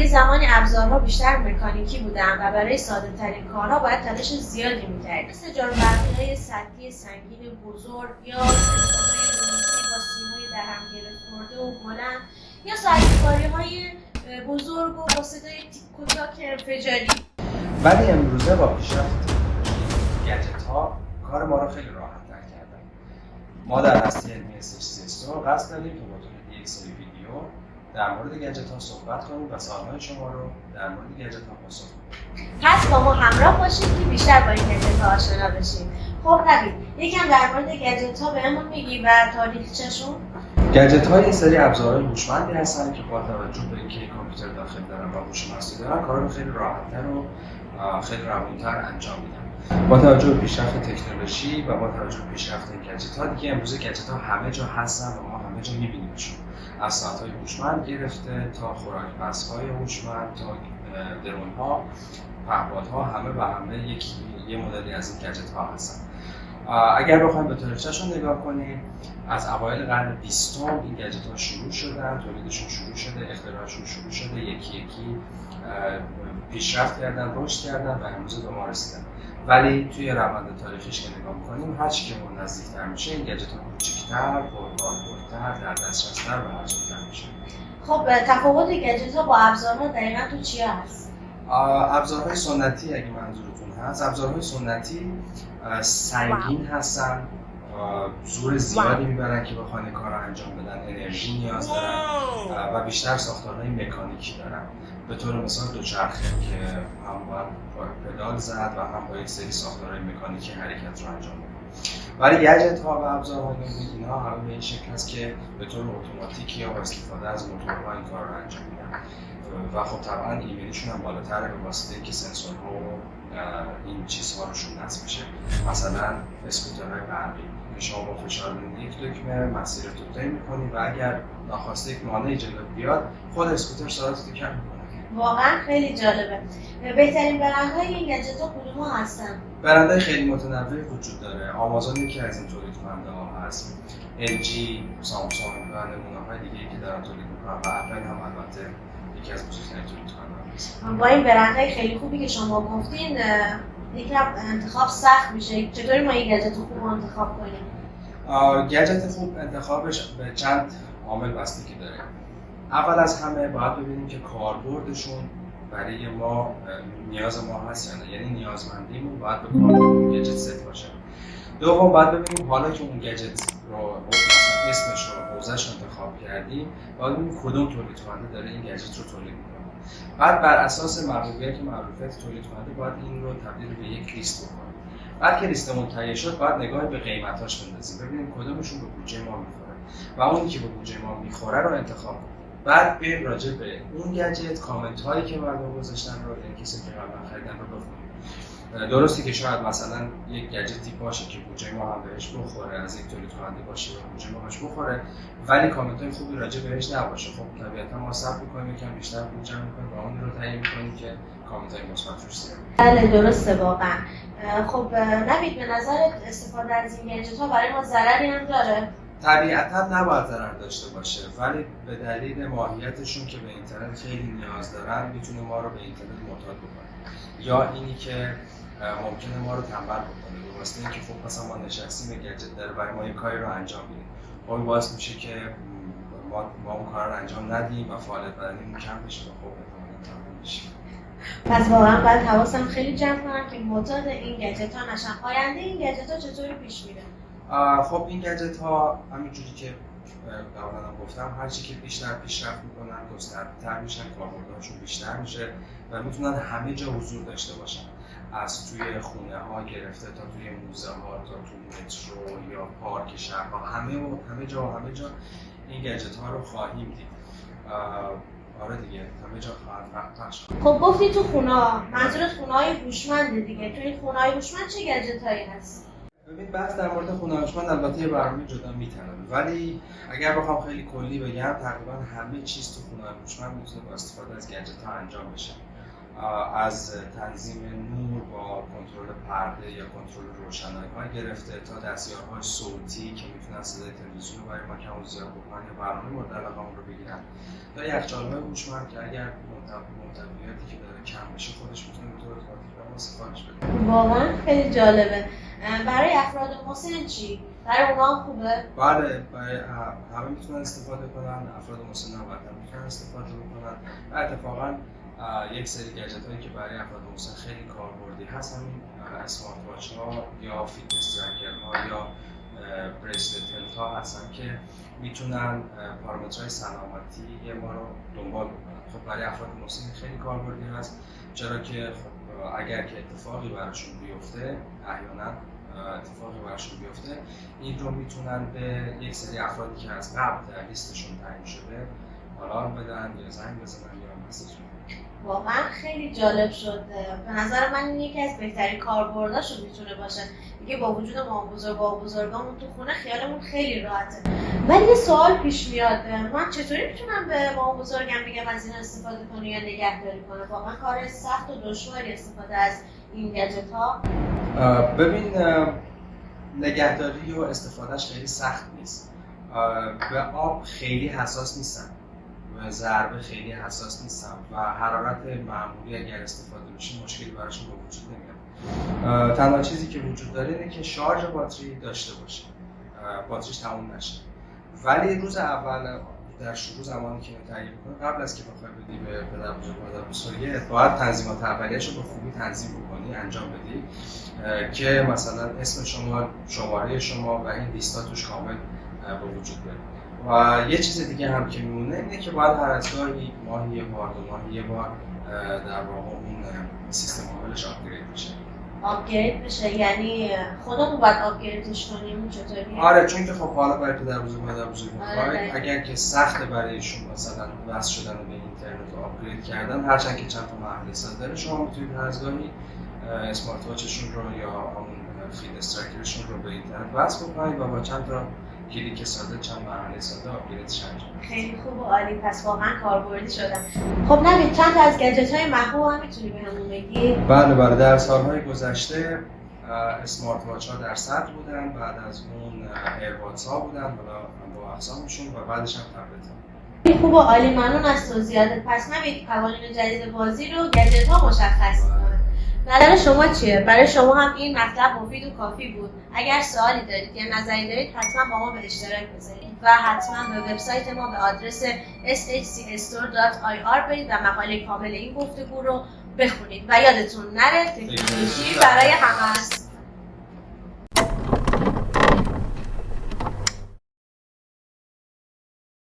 زمانی ابزارها بیشتر مکانیکی بودن و برای ساده ترین کارها باید تلاش زیادی می‌کردیم. مثل جاروبرقی‌های سطحی سنگین بزرگ یا تلفن‌های لومیسی با سیمای در هم گره خورده و بلند یا ساعت‌کاری‌های بزرگ و با صدای تیک و تاک انفجاری. ولی امروزه با پیشرفت گجت‌ها کار ما رو خیلی راحت‌تر کردن. ما در هسته علمی SHCS قصد داریم که با تولید یک سری ویدیو در مورد گجت‌ها صحبت کنیم و سوال‌های شما رو در مورد گجت‌ها پاسخ بدیم. پس با ما همراه باشید که بیشتر با این گجت‌ها آشنا بشیم. خب نوید، یکم در مورد گجت‌ها بهمون میگی و تاریخچه‌شون؟ گجت‌ها یه سری ابزارهای هوشمندی هستن که با توجه به اینکه کامپیوتر داخل دارن و هوش مصنوعی دارن کارا رو خیلی راحت‌تر و خیلی روون‌تر انجام میدن. با توجه به پیشرفت تکنولوژی و با توجه به پیشرفت این گجت‌ها دیگه امروزه گجت‌ها همه جا هستن و ما همه جا می‌بینیمشون. از ساعت‌های هوشمند گرفته تا خوراک‌پزهای هوشمند تا درون‌ها، پهپادها، همه و همه یه مدلی از این گجت‌ها هستن. اگر بخوایم به تاریخچه‌شون نگاه کنیم، از اوایل قرن 20 این گجت‌ها شروع شدن، تولیدشون شروع شده، اختراعشون شروع شده، یکی یکی پیشرفت کردن، رشد کردن و امروز به ما رسیدن. ولی توی روند تاریخیش که نگاه می‌کنیم، هر چی که ما نزدیک‌تر میشه، این گجت‌ها کوچیک‌تر، پرکاربردتر، در دسترس‌تر و ارزان‌تر میشه. خب تفاوت گجت‌ها با ابزارها دقیقاً تو چیه هست؟ ابزارهای سنتی اگه منظورتون هست، ابزارهای سنتی سنگین هستن، زور زیادی میبرن که بخوان کار رو انجام بدن، انرژی نیاز دارن و بیشتر ساختارهای مکانیکی دارن. به طور مثال دوچرخه که هم باید پدال زد و هم با یک سری ساختارهای مکانیکی حرکت رو انجام بدن. ولی گجت‌ها و ابزارهای نوین اینها همه به این شکل هست که به طور اتوماتیک یا با استفاده از موتورها این کار رو انجام میدن. و خب طبعا ایمیلیشون هم بالاتره به واسطه اینکه سنسورها و این چیزها روشون نصب میشه. مثلا اسکوترهای برقی شما با فشار یک دکمه مسیر رو طی می‌کنی و اگر ناخواسته یک مانعی جلو بیاد خود اسکوتر سرعتت رو کم می‌کنه. واقعا خیلی جالبه. بهترین برندهای این گجت‌ها کدوم‌ها هستن؟ برندهای خیلی متنوعی وجود داره. آمازون یکی از این تولید کننده‌ها هست. LG، سامسونگ و نمونه‌های دیگه‌ای که دارن تولید می‌کنن و اپل هم البته یکی از بزرگترین تولید کننده‌ها هست. با این برندهای خیلی خوبی که شما گفتین یکم انتخاب سخت میشه. چطوری ما این گجت خوب انتخاب کنیم؟ گجت خوب انتخابش به چند عامل بستگی داره. اول از همه باید ببینیم که کاربردشون برای ما نیاز ما هست یا نه، یعنی نیازمندیمون باید به کاربرد گجت ست باشه. دوم باید ببینیم حالا که اون گجت رو مثلا اسمش رو حوزه‌اش انتخاب کردیم، باید ببینیم کدوم تولید کننده داره این گجت رو تولید می‌کنه. بعد بر اساس محبوبیت و معروفیت تولید کننده باید این رو تبدیل به یک لیست بکنیم. بعد که لیستمون تهیه شد باید نگاه به قیمتاش بندازیم، ببینیم کدومشون به بودجه ما میخوره و اونی که به بودجه ما میخوره رو انتخاب کنیم. بعد بریم راجع به اون گجت کامنت هایی که مردم گذاشتن رو، یعنی کسی که قبلا خریدن رو بخونیم. درسته که شاید مثلا یک گجتی باشه که بودجه ما هم بهش بخوره، از یک تولید کننده باشه و بودجه ما بهش بخوره، ولی کامنت های خوبی راجع بهش نباشه. خب طبیعتا ما صبر می‌کنیم، یکم بیشتر بودجه می‌کنیم و اون رو تعیین می‌کنیم که کامنت های مثبت روش زیاد. بله درسته واقعا. خب نوید به نظرت استفاده از این گجت‌ها برای ما ضرری هم داره؟ طبیعتا نباید ضرر داشته باشه، ولی به دلیل ماهیتشون که به اینترنت خیلی نیاز دارن میتونه ما رو به اینترنت معتاد بکنه، یا اینی که ممکنه ما رو تنبل بکنه به واسطه اینکه خب مثلا ما نشستیم گجت داره برای ما یه کاری رو انجام میده، خب این باعث میشه که ما اون کار رو انجام ندیم و فعالیت بدنیمون کم بشه و خب احتمالاً تنبل بشیم. پس واقعا باید حواسم خیلی جمع کنم که معتاد این گجت‌ها نشم. آینده این گجت‌ها چطوری پیش میره؟ خب این گجت ها همینجوری که قبلا گفتم هرچی که بیشتر پیشرفت میکنن گسترده‌تر میشن، کاربردهاشون بیشتر میشه و میتونن همه جا حضور داشته باشن، از توی خونه ها گرفته تا توی موزه ها تا توی مترو یا پارک شهرها، همه جا این گجت ها رو خواهیم دید. آره دیگه همه جا خواهد پخش. خب گفتی تو خونه‌ها، منظورت خونه‌های هوشمنده دیگه. تو این خونه‌های هوشمند چه گجت‌هایی هست؟ ببین بحث در مورد خونه هوشمند البته یه برنامه جدا میتونه، ولی اگر بخوام خیلی کلی بگم تقریبا همه چیز تو خونه هوشمند میتونه با استفاده از گجت ها انجام بشه. از تنظیم نور با کنترل پرده یا کنترل روشنایی‌ها گرفته تا دستیارهای صوتی که میتونن صدای تلویزیون رو برای ما کم و زیاد بکنن یا برنامه مورد علاقه‌مون رو بگیرن، تا یخچال‌های هوشمند که اگر محتویاتی که داره کم بشه خودش میتونه به طور اتوماتیک به ما سفارش بده. واقعا خیلی جالبه. برای افراد مسن چی؟ برای اونا هم خوبه؟ بله، برای همه میتونن استفاده کنن، افراد مسن هم میتونن استفاده بکنن و اتفاقا یک سری گجت هایی که برای افراد مسن خیلی کاربردی هست همین اسمارت واچ ها یا فیتنس ترکر ها یا بریسلت هلت ها هستن که میتونن پارامترهای سلامتی ما رو دنبال بکنن. خب برای افراد مسن خیلی کاربردی هست، چرا که خب اگر که اتفاقی براشون بیفته، احیانا اتفاقی براشون بیفته، این رو میتونن به یک سری افرادی که از قبل در لیستشون تعیین شده آلارم بدن یا زنگ بزنن یا مسیج بدن. واقعا خیلی جالب شد. به نظر من این یکی از بهترین کاربرداشو میتونه باشه. دیگه با وجود بزرگامون تو خونه خیالمون خیلی راحته. ولی یه سوال پیش میاد، من چطوری میتونم به مامان بزرگم بگم از این استفاده کنه یا نگهداری کنه؟ واقعا کار سخت و دشواری استفاده از این گجت ها؟ ببین، نگهداری و استفادهش خیلی سخت نیست. به آب خیلی حساس نیستن، به ضربه خیلی حساس نیستن و حرارت معمولی اگر استفاده بشه مشکلی براشون به وجود نمیاد. تنها چیزی که وجود داره اینه که شارژ باتری داشته باشه، باتریش تموم نشه. ولی روز اول در شروع زمانی که تهیه می‌کنی، قبل از که بخوای بدی به پدر بزرگ مادر بزرگت، باید تنظیمات اولیه‌اش رو به خوبی تنظیم بکنی، انجام بدی که مثلا اسم شما، شماره شما و این لیستا توش کامل به وجود بیاد. و یه چیز دیگه هم که میمونه اینه که باید هر از گاهی، ماهی یه بار، 2 ماه یه بار در واقع اون سیستم عاملش آپگرید بشه. آپگرید بشه یعنی خودمون باید آپگریدش کنیم؟ چطوری؟ آره، چون که خب حالا برای پدر بزرگ مادر بزرگ اگر که سخته برایشون مثلا وصل شدن به اینترنت و آپگرید کردن، هرچند که چند تا محل حساب داره، شما میتونید هر از گاهی اسمارت واچشون رو یا همون فیتنس ترکرشون رو به اینترنت وصل بکنید و با چند تا کلیک ساده، چند مرحله ساده آپگریدش انجام بدید. خیلی خوب و عالی، پس واقعا کاربردی شدن. خب نوید، چند تا از گجت‌های محبوب هم میتونی بهمون بگی؟ بله، در سالهای گذشته اسمارت واچ ها در صدر بودن، بعد از اون ایرپادز ها بودن، حالا با اقسامشون، و بعدش هم تبلت ها. خیلی خوب و عالی، ممنون از توضیحاتت. پس نوید، قوانین جدید بازی رو گجت ها مشخص می‌کنه. نظر شما چیه؟ برای شما هم این مطلب مفید و کافی بود؟ اگر سوالی دارید یا نظری دارید حتما با ما به اشتراک بذارید و حتما به وبسایت ما به آدرس shcstore.ir برید و مقاله کامل این گفتگو رو بخونید و یادتون نره تکنولوژی برای همه است.